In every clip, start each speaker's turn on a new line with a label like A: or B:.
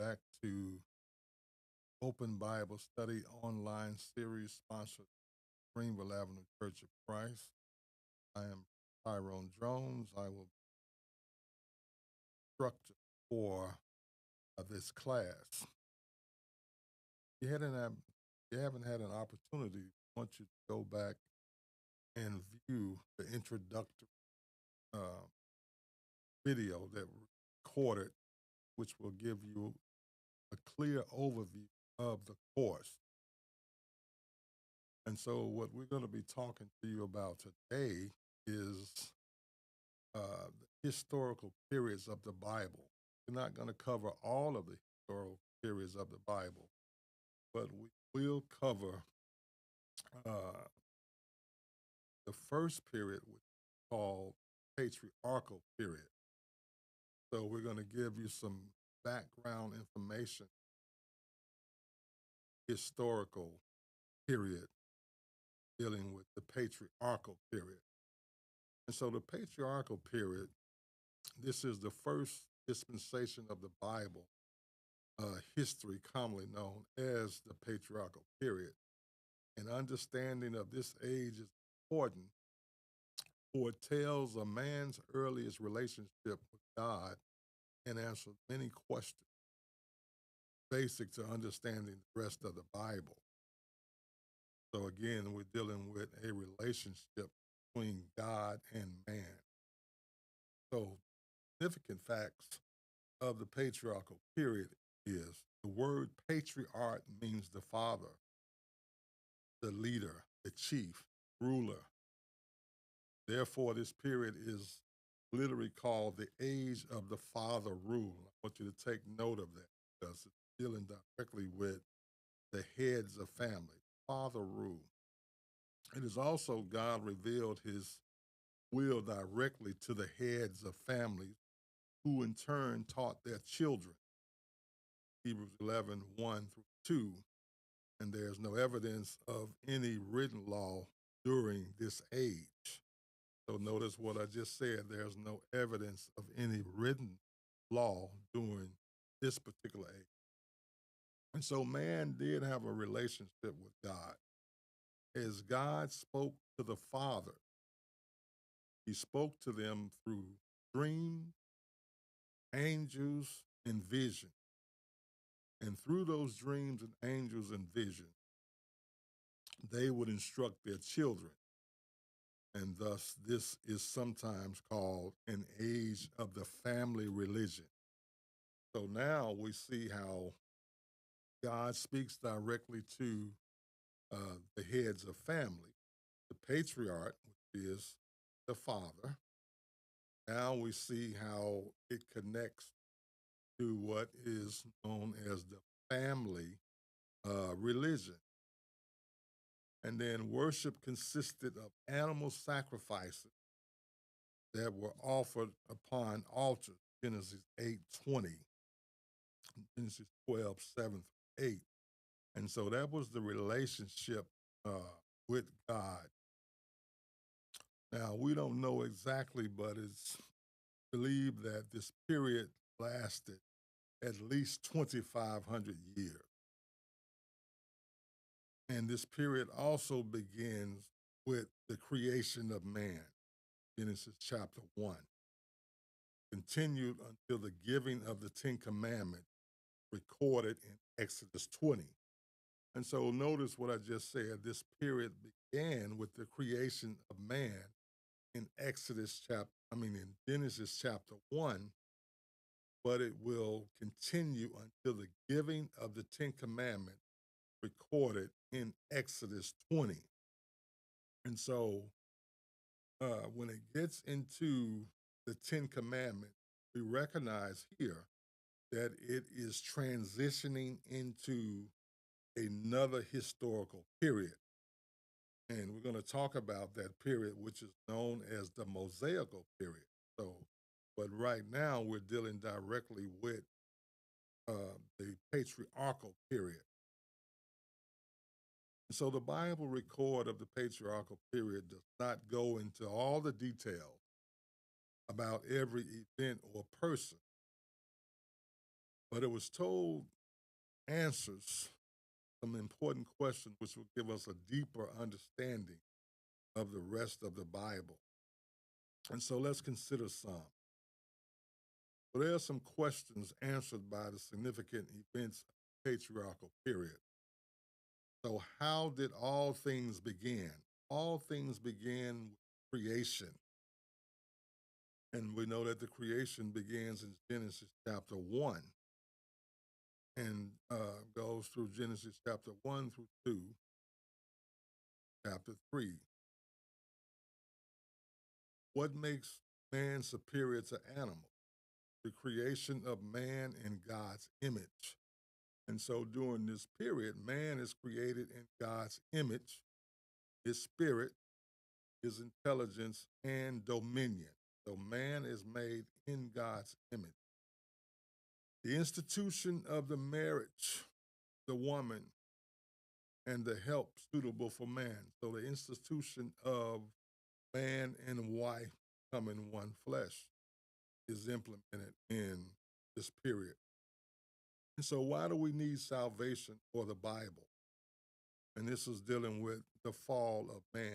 A: back to Open Bible Study online series sponsored Greenville Avenue Church of Christ. I am Tyrone Jones. I will be instructor for this class. You hadn't had, you haven't had an opportunity. I want you to go back and view the introductory uh, video that we recorded, which will give you a clear overview of the course. And so, what we're going to be talking to you about today is the historical periods of the Bible. We're not going to cover all of the historical periods of the Bible, but we will cover uh, the first period, which is called Patriarchal Period. So, we're going to give you some background information, historical period dealing with the Patriarchal Period. And so, the Patriarchal Period, this is the first dispensation of the Bible history commonly known as the patriarchal period. An understanding of this age is important, for it tells a man's earliest relationship with God and answers many questions basic to understanding the rest of the Bible. So again, we're dealing with a relationship between God and man. So significant facts of the patriarchal period is the word patriarch means the father, the leader, the chief, ruler. Therefore, this period is literally called the age of the father rule. I want you to take note of that because it's dealing directly with the heads of family, father rule. It is also God revealed his will directly to the heads of families who in turn taught their children. Hebrews 11, 1 through 2. And there's no evidence of any written law during this age. So notice what I just said. There's no evidence of any written law during this particular age. And so man did have a relationship with God. As God spoke to the Father, he spoke to them through dreams, angels, and vision. And through those dreams and angels and vision, they would instruct their children. And thus, this is sometimes called an age of the family religion. So now we see how God speaks directly to the heads of family, the patriarch, which is the father. Now we see how it connects to what is known as the family religion. And then worship consisted of animal sacrifices that were offered upon altars, Genesis 8:20, Genesis 12:7 through 8. And so that was the relationship with God. Now, we don't know exactly, but it's believed that this period lasted at least 2,500 years. And this period also begins with the creation of man, Genesis chapter 1, continued until the giving of the Ten Commandments recorded in Exodus 20. And so notice what I just said. This period began with the creation of man in in Genesis chapter 1, but it will continue until the giving of the Ten Commandments recorded in Exodus 20. And so when it gets into the Ten Commandments, we recognize here that it is transitioning into another historical period. And we're going to talk about that period, which is known as the Mosaical period. So, but right now we're dealing directly with the patriarchal period. So the Bible record of the patriarchal period does not go into all the details about every event or person, but it was told answers some important questions which will give us a deeper understanding of the rest of the Bible. And so let's consider some. So there are some questions answered by the significant events of the patriarchal period. So, how did all things begin? All things began with creation. And we know that the creation begins in Genesis chapter 1 and goes through Genesis chapter 1 through 2, chapter 3. What makes man superior to animals? The creation of man in God's image. And so during this period, man is created in God's image, his spirit, his intelligence, and dominion. So man is made in God's image. The institution of the marriage, the woman, and the help suitable for man. So the institution of man and wife becoming one flesh is implemented in this period. And so why do we need salvation or the Bible? And this is dealing with the fall of man.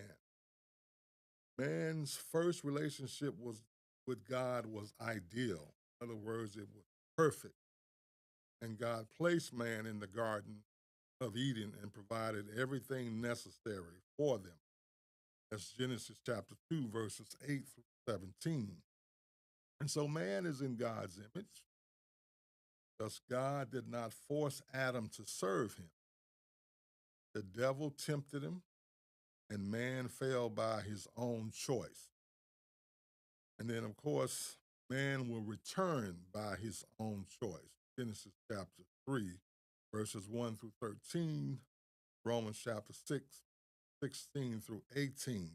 A: Man's first relationship was with God was ideal. In other words, it was perfect. And God placed man in the Garden of Eden and provided everything necessary for them. That's Genesis chapter 2, verses 8 through 17. And so man is in God's image. Thus, God did not force Adam to serve him. The devil tempted him, and man fell by his own choice. And then, of course, man will return by his own choice. Genesis chapter 3, verses 1 through 13, Romans chapter 6, 16 through 18.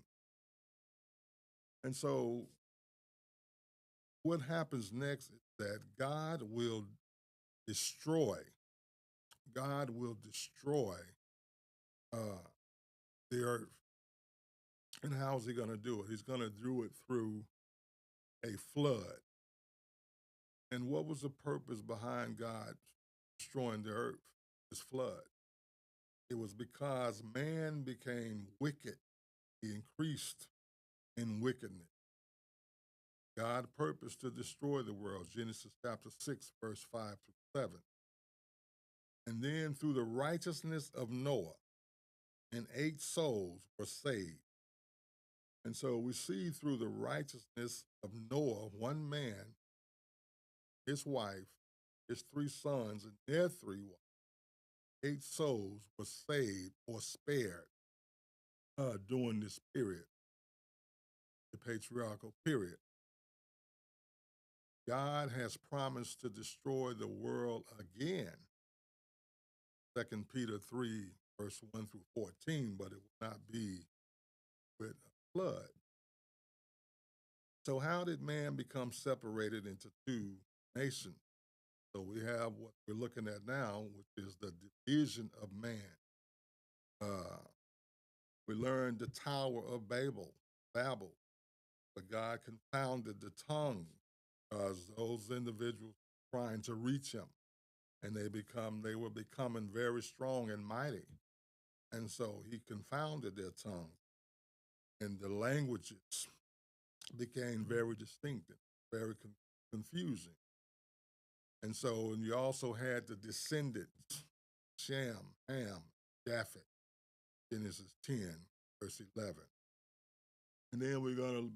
A: And so, what happens next is that destroy, God will destroy uh, the earth. And how is he going to do it? He's going to do it through a flood. And what was the purpose behind God destroying the earth? This flood. It was because man became wicked. He increased in wickedness. God purposed to destroy the world, Genesis chapter 6, verse 5 through 7. And then through the righteousness of Noah, and 8 souls were saved. And so we see through the righteousness of Noah, one man, his wife, his 3 sons, and their 3 wives, 8 souls were saved or spared during this period, the patriarchal period. God has promised to destroy the world again, 2 Peter 3, verse 1 through 14, but it will not be with a flood. So how did man become separated into 2 nations? So we have what we're looking at now, which is the division of man. We learned the Tower of Babel, but God confounded the tongue because those individuals trying to reach him, and they were becoming very strong and mighty. And so he confounded their tongue, and the languages became very distinct and very confusing. And so, and you also had the descendants, Shem, Ham, Japheth, Genesis 10, verse 11. And then we're going to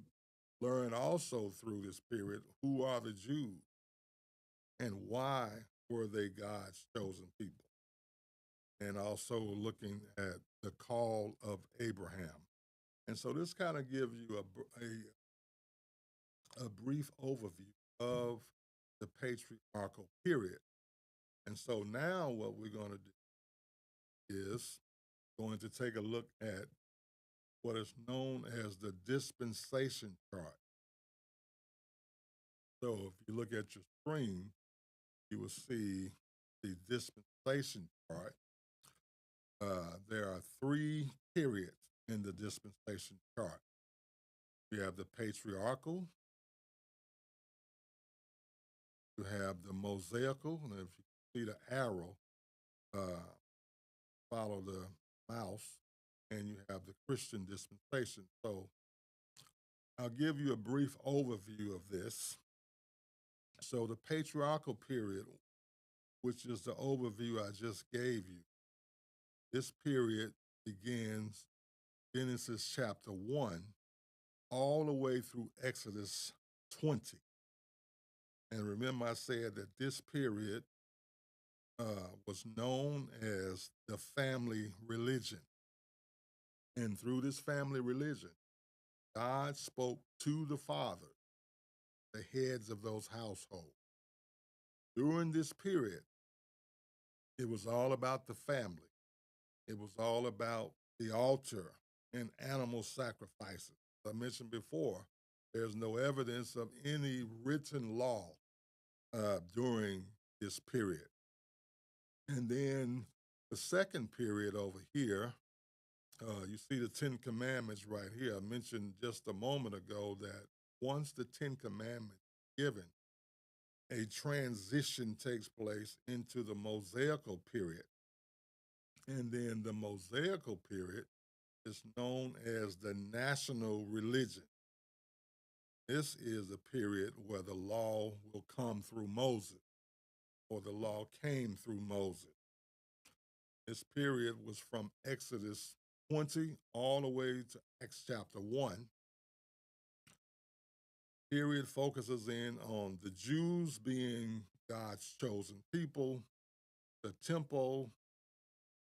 A: learn also through this period who are the Jews and why were they God's chosen people. And also looking at the call of Abraham. And so this kind of gives you a brief overview of the patriarchal period. And so now what we're going to do is going to take a look at what is known as the dispensation chart. So if you look at your screen, you will see the dispensation chart. There are 3 periods in the dispensation chart. We have the patriarchal, You have the Mosaical, and if you see the arrow, uh, follow the mouse, and you have the Christian dispensation. So I'll give you a brief overview of this. So the patriarchal period, which is the overview I just gave you, this period begins Genesis chapter 1 all the way through Exodus 20. And remember, I said that this period was known as the family religion. And through this family religion, God spoke to the fathers, the heads of those households. During this period, it was all about the family. It was all about the altar and animal sacrifices. As I mentioned before, there's no evidence of any written law during this period. And then the second period over here, you see the Ten Commandments right here. I mentioned just a moment ago that once the Ten Commandments are given, a transition takes place into the Mosaical period. And then the Mosaical period is known as the national religion. This is a period where the law will come through Moses, or the law came through Moses. This period was from Exodus 20 all the way to Acts chapter 1. Period focuses in on the Jews being God's chosen people, the temple,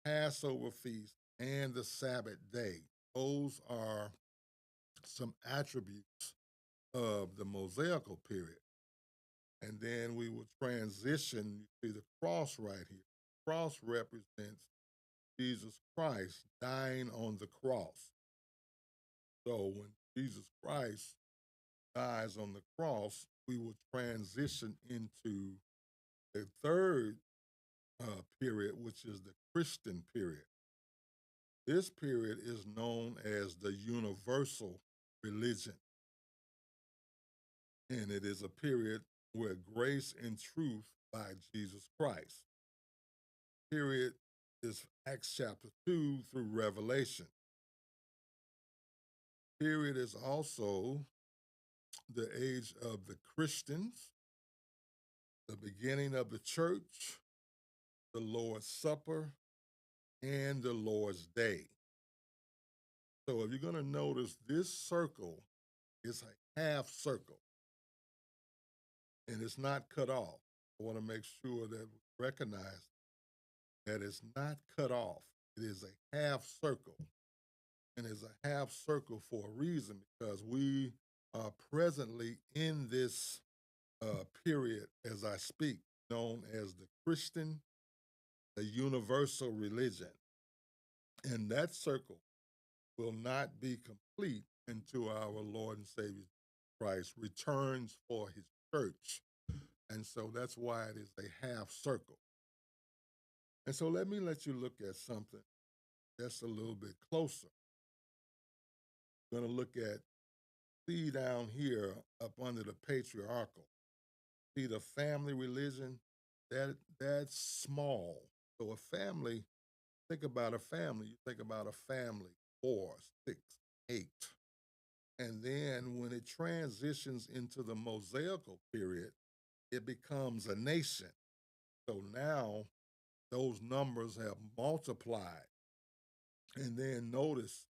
A: Passover feast, and the Sabbath day. Those are some attributes of the Mosaical period. And then we will transition to the cross right here. The cross represents Jesus Christ dying on the cross. So when Jesus Christ dies on the cross, we will transition into the third period, which is the Christian period. This period is known as the universal religion, and it is a period where grace and truth by Jesus Christ. Period is Acts chapter 2 through Revelation. Period is also the age of the Christians, the beginning of the church, the Lord's Supper, and the Lord's Day. So if you're going to notice, this circle is a half circle and it's not cut off. I want to make sure that we recognize that it's not cut off. It is a half circle, and it's a half circle for a reason because we are presently in this period as I speak, known as the Christian, the universal religion. And that circle will not be complete until our Lord and Savior Christ returns for his church. And so that's why it is a half circle. And so let you look at something that's a little bit closer. We're going to look at, see down here up under the patriarchal. See the family religion, that's small. So a family, think about a family, you think about a family, 4, 6, 8. And then when it transitions into the Mosaical period, it becomes a nation. So now those numbers have multiplied. And then notice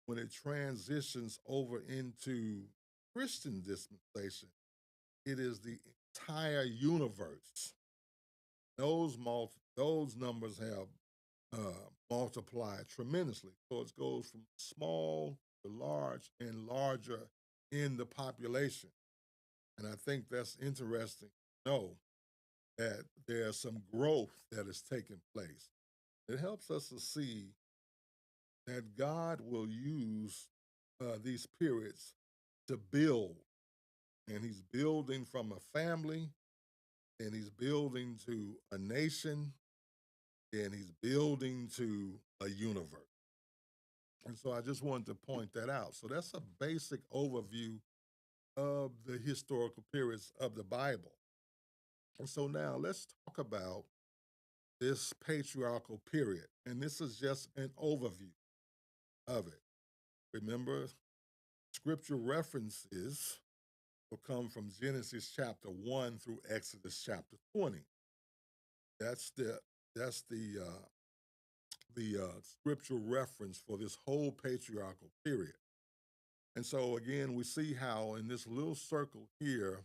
A: when it transitions over into Christian dispensation, it is the entire universe. Those numbers have multiplied tremendously. So it goes from small to large and larger in the population. And I think that's interesting to know that there's some growth that is taking place. It helps us to see that God will use these periods to build. And he's building from a family, and he's building to a nation, and he's building to a universe. And so I just wanted to point that out. So that's a basic overview of the historical periods of the Bible. And so now let's talk about this patriarchal period. And this is just an overview of it. Remember, scripture references will come from Genesis chapter 1 through Exodus chapter 20. That's the scriptural reference for this whole patriarchal period. And so again, we see how in this little circle here,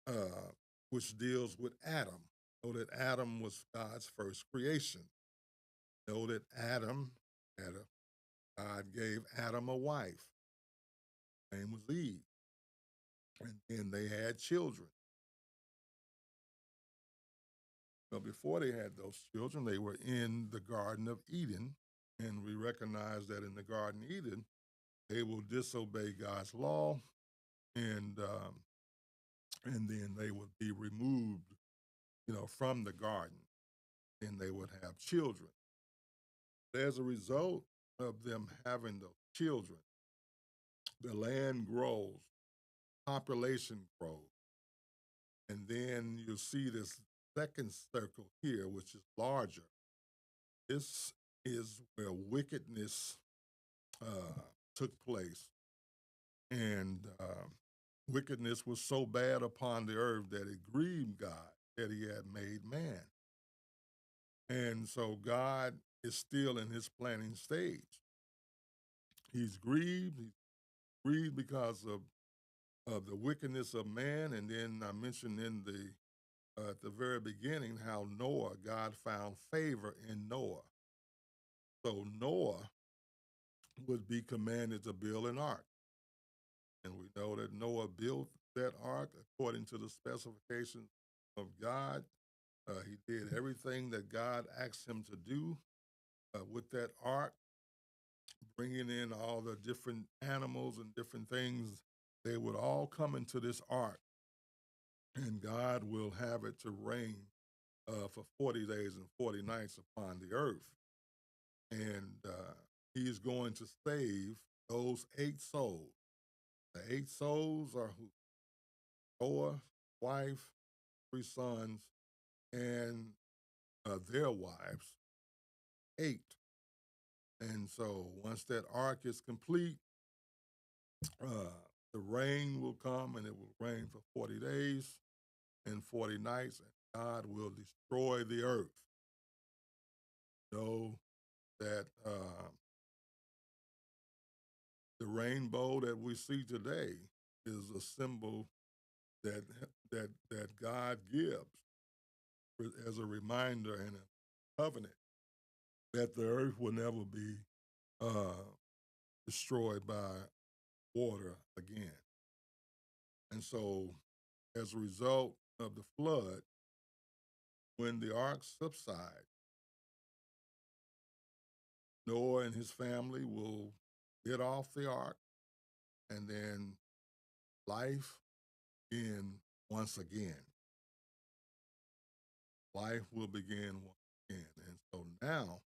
A: uh, which deals with Adam, know that Adam was God's first creation. Know that God gave Adam a wife. Her name was Eve, and they had children. But before they had those children, they were in the Garden of Eden, and we recognize that in the Garden of Eden, they will disobey God's law, and and then they would be removed, from the garden, and they would have children. As a result of them having those children, the land grows, population grows, and then you see this second circle here, which is larger. This is where wickedness took place, and wickedness was so bad upon the earth that it grieved God that He had made man. And so God is still in His planning stage. He's grieved. He's grieved because of the wickedness of man. And then I mentioned in the at the very beginning how Noah, God found favor in Noah. So Noah would be commanded to build an ark. And we know that Noah built that ark according to the specifications of God. He did everything that God asked him to do with that ark, bringing in all the different animals and different things. They would all come into this ark, and God will have it to rain for 40 days and 40 nights upon the earth. And He's going to save those 8 souls. The 8 souls are who? Noah, wife, 3 sons, and their wives, 8. And so once that ark is complete, uh, the rain will come and it will rain for 40 days and 40 nights, and God will destroy the earth. Know that the rainbow that we see today is a symbol that that God gives as a reminder and a covenant that the earth will never be uh, destroyed by water again. And so, as a result of the flood, when the ark subsides, Noah and his family will get off the ark, and then life in once again. Life will begin once again. And so now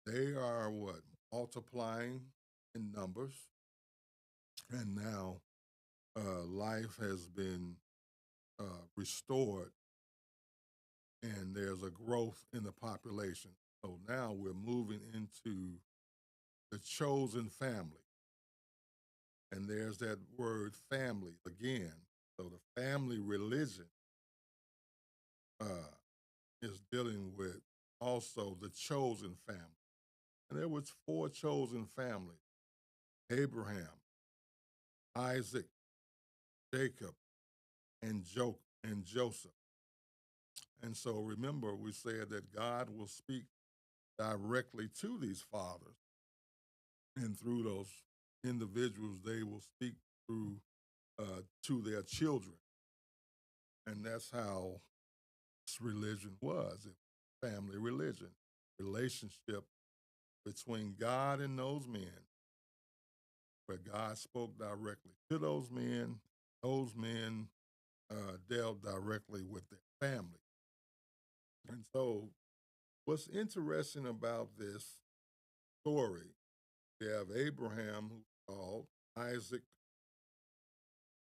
A: they are what? Multiplying in numbers. And now life has been restored and there's a growth in the population. So now we're moving into the chosen family. And there's that word family again. So the family religion uh, is dealing with also the chosen family. And there was 4 chosen families: Abraham, Isaac, Jacob, and Joseph. And so remember, we said that God will speak directly to these fathers, and through those individuals, they will speak through to their children. And that's how this religion was. It was family religion, relationship between God and those men, where God spoke directly to those men. Those men dealt directly with their family. And so, what's interesting about this story, we have Abraham, who's called Isaac,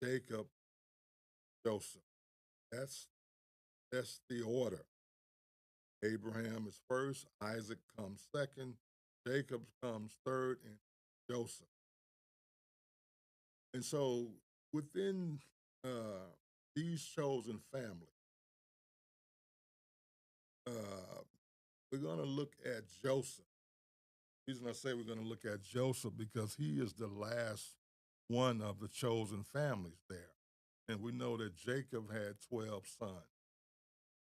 A: Jacob, Joseph. That's that's the order. Abraham is first, Isaac comes second, Jacob comes third, and Joseph. And so within uh, these chosen families, uh, we're going to look at Joseph. The reason I say we're going to look at Joseph because he is the last one of the chosen families there. And we know that Jacob had 12 sons,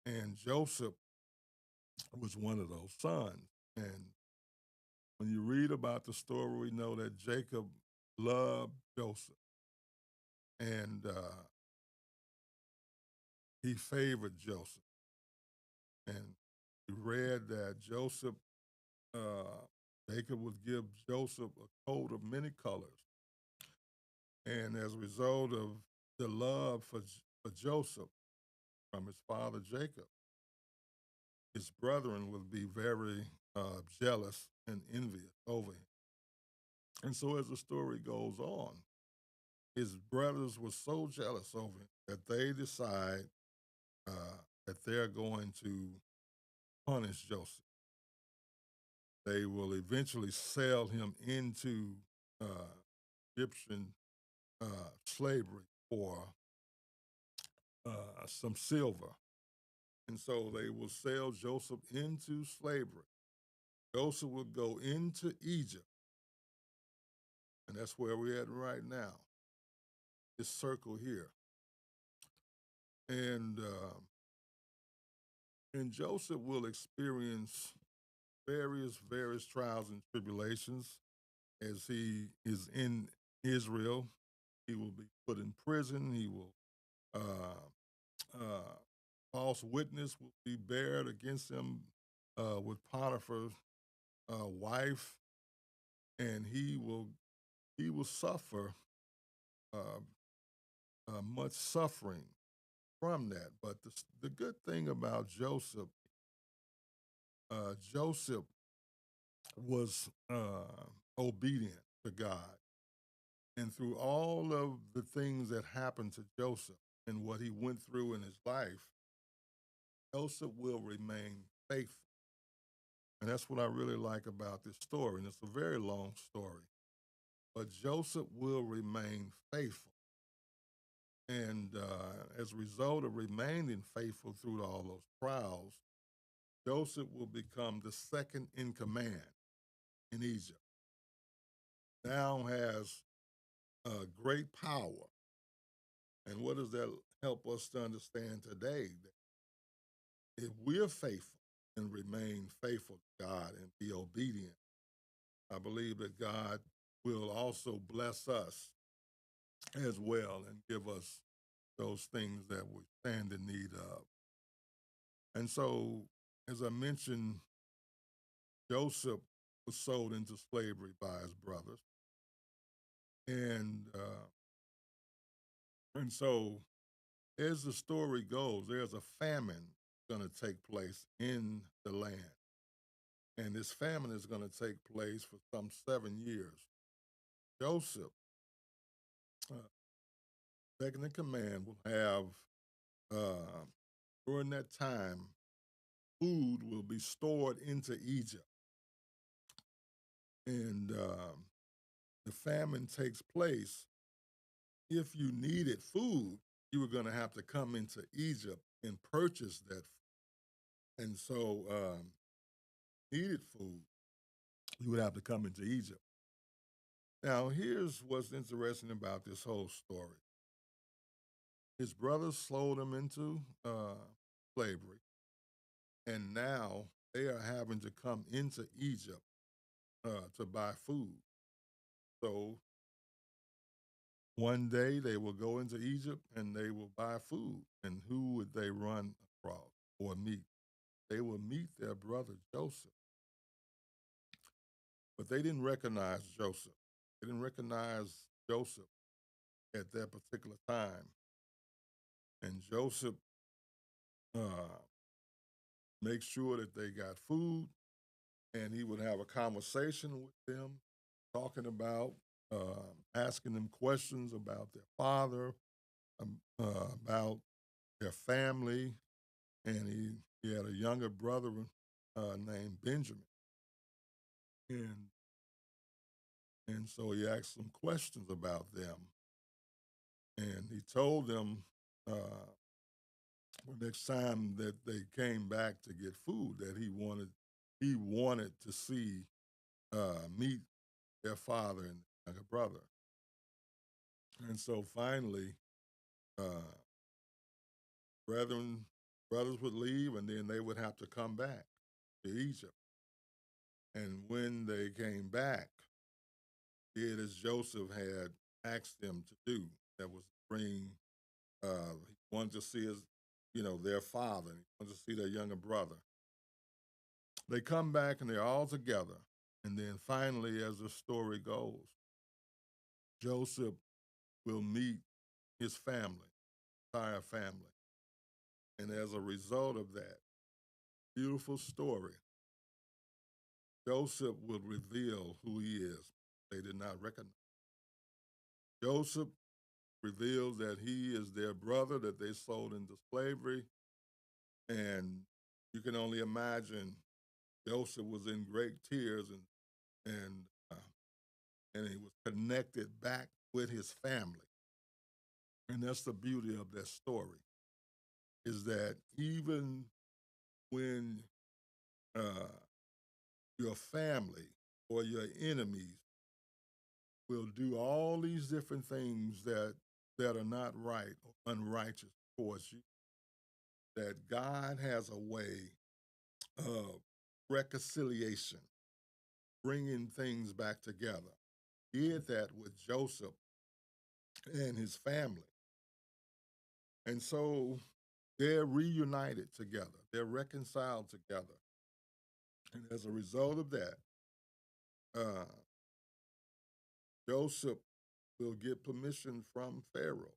A: and Joseph was one of those sons. And when you read about the story, we know that Jacob loved Joseph, and he favored Joseph. And we read that uh, Jacob would give Joseph a coat of many colors. And as a result of the love for Joseph from his father Jacob, his brethren would be very jealous and envious over him. And so as the story goes on, his brothers were so jealous over him that they decide that they're going to punish Joseph. They will eventually sell him into uh, Egyptian slavery for some silver. And so they will sell Joseph into slavery. Joseph will go into Egypt, and that's where we're at right now, this circle here. And and Joseph will experience various trials and tribulations as he is in Israel. He will be put in prison. He will uh, false witness will be bared against him with Potiphar's wife, and he will suffer uh, much suffering from that. But the good thing about Joseph, Joseph was obedient to God. And through all of the things that happened to Joseph and what he went through in his life, Joseph will remain faithful. And that's what I really like about this story. And it's a very long story. But Joseph will remain faithful. And as a result of remaining faithful through all those trials, Joseph will become the second in command in Egypt. Now has great power. And what does that help us to understand today? That if we're faithful and remain faithful to God and be obedient, I believe that God will also bless us as well and give us those things that we stand in need of. And so, as I mentioned, Joseph was sold into slavery by his brothers, and and so as the story goes, there's a famine going to take place in the land, and this famine is going to take place for some 7 years. Joseph, uh, second in command, will have uh, during that time food will be stored into Egypt, and the famine takes place. If you needed food, you were going to have to come into Egypt and purchase that. And so, needed food, you would have to come into Egypt. Now, here's what's interesting about this whole story. His brothers sold him into slavery, and now they are having to come into Egypt to buy food. So one day they will go into Egypt and they will buy food. And who would they run across or meet? They will meet their brother Joseph. But they didn't recognize Joseph. They didn't recognize Joseph at that particular time. And Joseph uh, makes sure that they got food, and he would have a conversation with them, talking about, asking them questions about their father, about their family, and he had a younger brother named Benjamin, and so he asked some questions about them, and he told them uh, the next time that they came back to get food that he wanted to see meet their father and younger brother, and so finally, uh, brethren brothers would leave, and then they would have to come back to Egypt. And when they came back, did as Joseph had asked them to do. That was bring. He wanted to see their father. He wanted to see their younger brother. They come back and they're all together. And then finally, as the story goes, Joseph will meet his family, entire family. And as a result of that beautiful story, Joseph will reveal who he is. They did not recognize. Joseph reveals that he is their brother that they sold into slavery. And you can only imagine Joseph was in great tears and uh, and he was connected back with his family. And that's the beauty of that story is that even when uh, your family or your enemies will do all these different things that are not right or unrighteous towards you, that God has a way of reconciliation, bringing things back together. He did that with Joseph and his family. And so they're reunited together, they're reconciled together. And as a result of that, uh, Joseph will get permission from Pharaoh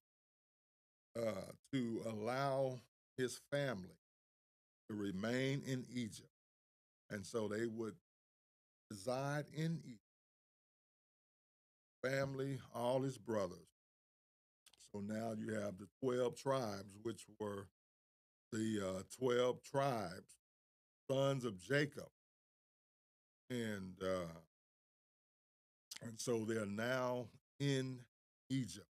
A: to allow his family to remain in Egypt. And so they would reside in Egypt, family, all his brothers. So now you have the 12 tribes, which were the 12 tribes, sons of Jacob. And, uh, and so they're now in Egypt.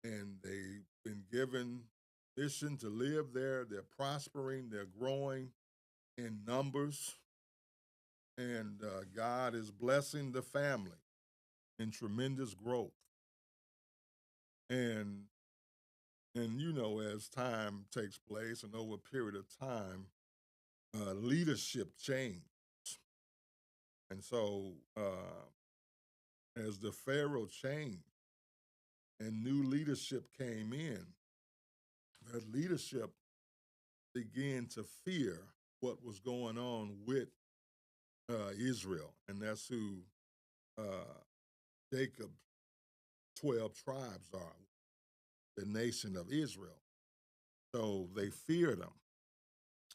A: And they've been given mission to live there. They're prospering, they're growing in numbers. And God is blessing the family in tremendous growth. And as time takes place and over a period of time, leadership change. And so, as the Pharaoh changed and new leadership came in, that leadership began to fear what was going on with Israel. And that's who uh, Jacob's 12 tribes are, the nation of Israel. So they feared them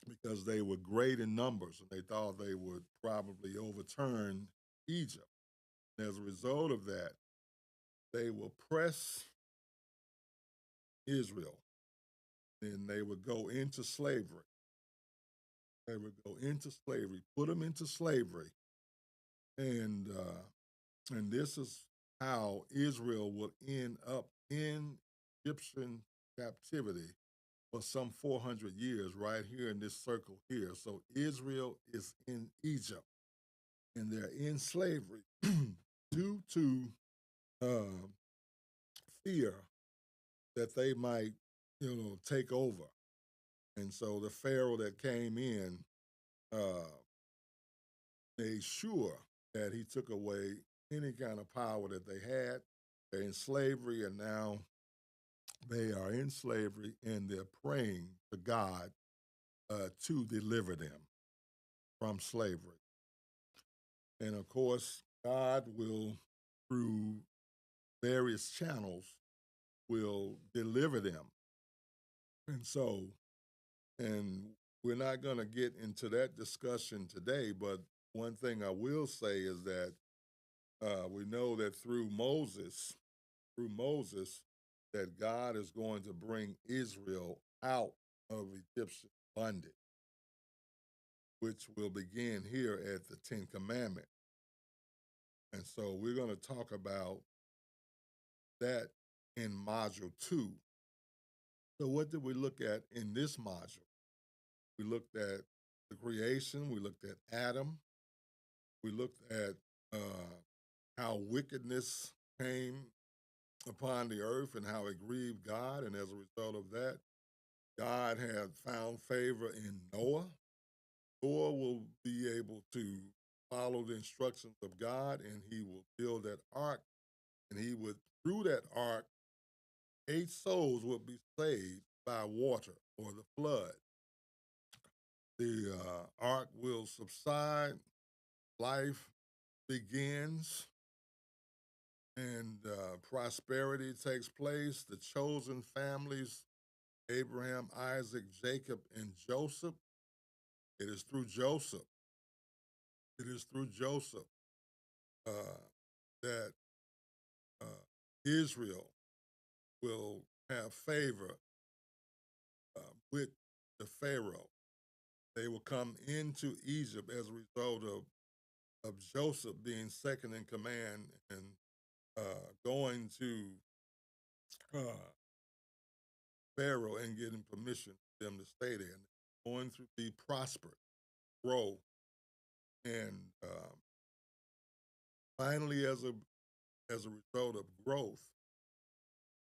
A: because they were great in numbers and they thought they would probably overturn Egypt. And as a result of that, they will press Israel and they would go into slavery. They would go into slavery, put them into slavery, and this is how Israel will end up in Egyptian captivity for some 400 years, right here in this circle here. So Israel is in Egypt, and they're in slavery due to uh, fear that they might, take over. And so the Pharaoh that came in uh, made sure that he took away any kind of power that they had. They're in slavery, and now they are in slavery, and they're praying to God to deliver them from slavery. And of course, God will, through various channels, will deliver them. And so, and we're not going to get into that discussion today, but one thing I will say is that we know that through Moses, that God is going to bring Israel out of Egyptian bondage, which will begin here at the Ten Commandments. And so we're going to talk about that in module 2. So what did we look at in this module? We looked at the creation, we looked at Adam, we looked at how wickedness came upon the earth and how it grieved God, and as a result of that, God had found favor in Noah. Noah will be able to follow the instructions of God, and he will build that ark, and he would, through that ark, 8 souls would be saved by water or the flood. The ark will subside, life begins, and prosperity takes place. The chosen families, Abraham, Isaac, Jacob, and Joseph. It is through Joseph. It is through Joseph that uh, Israel will have favor with the Pharaoh. They will come into Egypt as a result of Joseph being second in command and going to uh, Pharaoh and getting permission for them to stay there. And going to be prospered, grow, and finally, as a result of growth,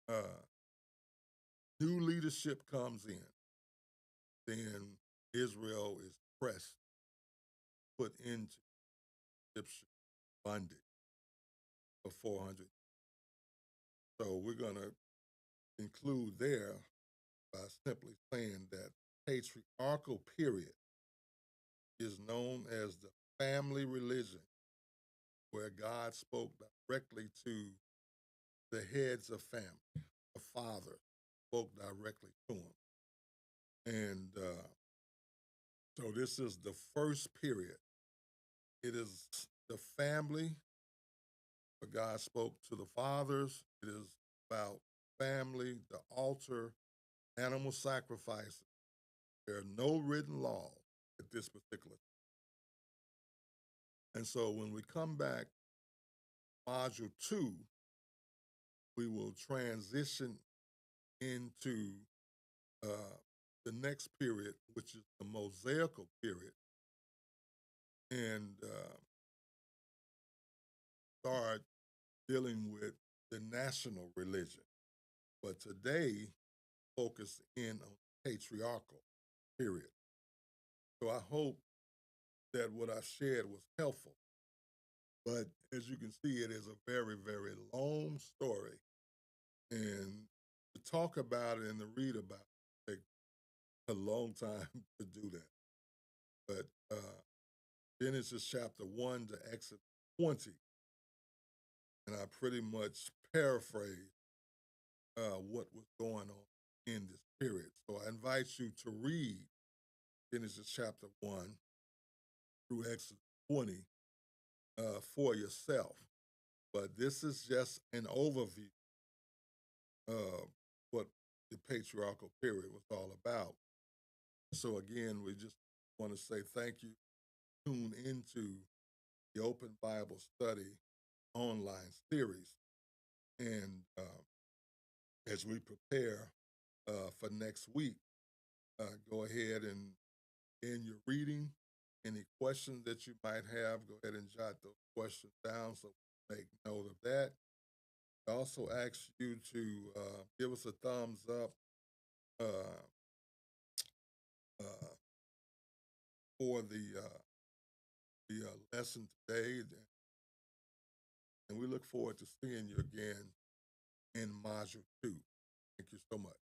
A: uh, new leadership comes in. Then Israel is pressed, put into Egyptian bondage for 400. So we're going to conclude there by simply saying that patriarchal period is known as the family religion, where God spoke directly to the heads of family. The father spoke directly to him. And so this is the first period. It is the family, where God spoke to the fathers. It is about family, the altar, animal sacrifices. There are no written laws at this particular time. And so when we come back, module 2, we will transition into the next period, which is the Mosaical period, and start dealing with the national religion. But today, focus in on patriarchal period. So I hope that what I shared was helpful. But as you can see, it is a very, very long story. And to talk about it and to read about it takes a long time to do that. But Genesis chapter 1 to Exodus 20, and I pretty much paraphrase what was going on in this period. So I invite you to read Genesis chapter 1 through Exodus 20 for yourself. But this is just an overview of what the patriarchal period was all about. So again, we just want to say thank you. Tune into the Open Bible Study online series. And as we prepare for next week, go ahead and in your reading, any questions that you might have, go ahead and jot those questions down so we make note of that. I also ask you to give us a thumbs up uh, uh, for the lesson today, and we look forward to seeing you again in module 2. Thank you so much.